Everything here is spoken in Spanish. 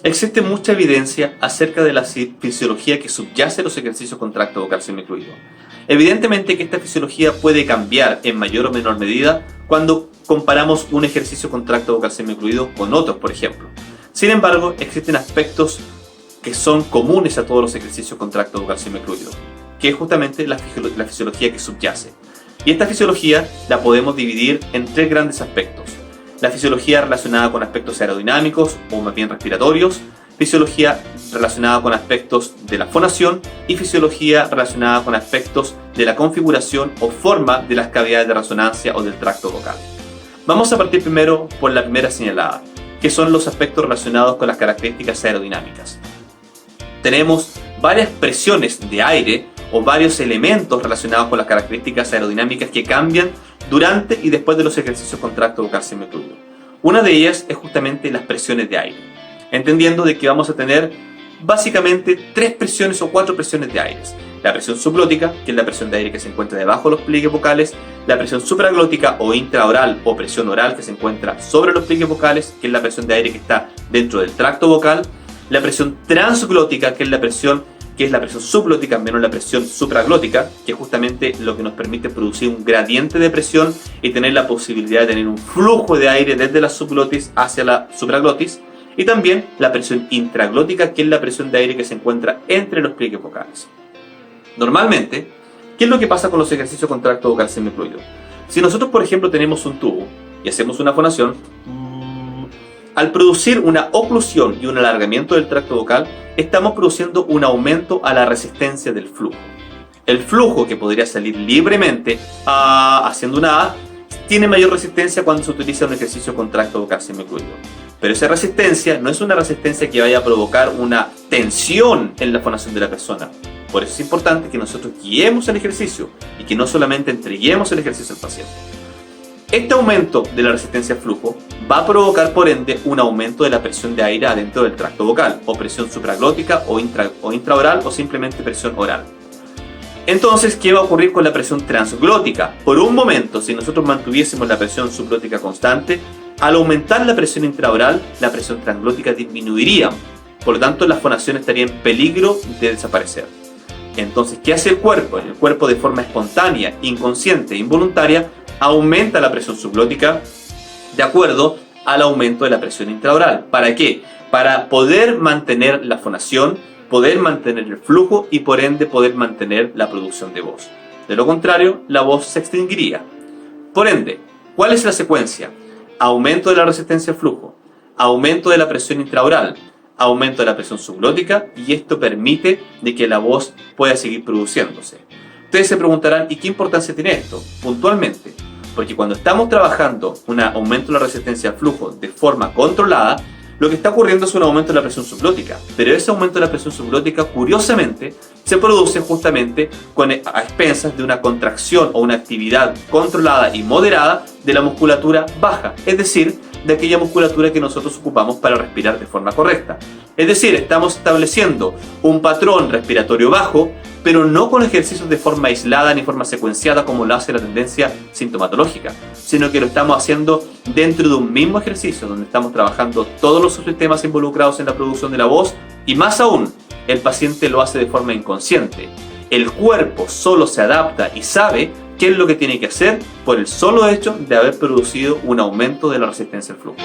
Existe mucha evidencia acerca de la fisiología que subyace a los ejercicios con tracto vocal semicluido. Evidentemente que esta fisiología puede cambiar en mayor o menor medida cuando comparamos un ejercicio con tracto vocal semicluido con otros, por ejemplo. Sin embargo, existen aspectos que son comunes a todos los ejercicios con tracto vocal semicluido, que es justamente la fisiología que subyace. Y esta fisiología la podemos dividir en tres grandes aspectos. La fisiología relacionada con aspectos aerodinámicos o más bien respiratorios, fisiología relacionada con aspectos de la fonación y fisiología relacionada con aspectos de la configuración o forma de las cavidades de resonancia o del tracto vocal. Vamos a partir primero por la primera señalada, que son los aspectos relacionados con las características aerodinámicas. Tenemos varias presiones de aire o varios elementos relacionados con las características aerodinámicas que cambian durante y después de los ejercicios con tracto vocal semicluido. Una de ellas es justamente las presiones de aire, entendiendo de que vamos a tener básicamente 3 presiones o 4 presiones de aire. La presión subglótica, que es la presión de aire que se encuentra debajo de los pliegues vocales, la presión supraglótica o intraoral o presión oral que se encuentra sobre los pliegues vocales, que es la presión de aire que está dentro del tracto vocal, la presión transglótica, que es la presión subglótica menos la presión supraglótica, que es justamente lo que nos permite producir un gradiente de presión y tener la posibilidad de tener un flujo de aire desde la subglotis hacia la supraglotis, y también la presión intraglótica, que es la presión de aire que se encuentra entre los pliegues vocales. Normalmente, ¿qué es lo que pasa con los ejercicios con tracto vocal semicluido? Si nosotros, por ejemplo, tenemos un tubo y hacemos una fonación, al producir una oclusión y un alargamiento del tracto vocal, estamos produciendo un aumento a la resistencia del flujo. El flujo, que podría salir libremente haciendo una A, tiene mayor resistencia cuando se utiliza un ejercicio con tracto vocal semicluido. Pero esa resistencia no es una resistencia que vaya a provocar una tensión en la fonación de la persona. Por eso es importante que nosotros guiemos el ejercicio y que no solamente entreguemos el ejercicio al paciente. Este aumento de la resistencia al flujo va a provocar, por ende, un aumento de la presión de aire adentro del tracto vocal, o presión supraglótica, o intraoral, o simplemente presión oral. Entonces, ¿qué va a ocurrir con la presión transglótica? Por un momento, si nosotros mantuviésemos la presión subglótica constante, al aumentar la presión intraoral, la presión transglótica disminuiría. Por lo tanto, la fonación estaría en peligro de desaparecer. Entonces, ¿qué hace el cuerpo? El cuerpo, de forma espontánea, inconsciente e involuntaria, aumenta la presión subglótica de acuerdo al aumento de la presión intraoral. ¿Para qué? Para poder mantener la fonación, poder mantener el flujo y por ende poder mantener la producción de voz. De lo contrario, la voz se extinguiría. Por ende, ¿cuál es la secuencia? Aumento de la resistencia al flujo, aumento de la presión intraoral, aumento de la presión subglótica, y esto permite de que la voz pueda seguir produciéndose. Ustedes se preguntarán, ¿y qué importancia tiene esto? Puntualmente, porque cuando estamos trabajando un aumento de la resistencia al flujo de forma controlada, lo que está ocurriendo es un aumento de la presión subglótica, pero ese aumento de la presión subglótica, curiosamente, se produce justamente a expensas de una contracción o una actividad controlada y moderada de la musculatura baja, es decir, de aquella musculatura que nosotros ocupamos para respirar de forma correcta. Es decir, estamos estableciendo un patrón respiratorio bajo, pero no con ejercicios de forma aislada ni forma secuenciada como lo hace la tendencia sintomatológica, sino que lo estamos haciendo dentro de un mismo ejercicio, donde estamos trabajando todos los subsistemas involucrados en la producción de la voz, y más aún, el paciente lo hace de forma inconsciente. El cuerpo solo se adapta y sabe qué es lo que tiene que hacer por el solo hecho de haber producido un aumento de la resistencia al flujo.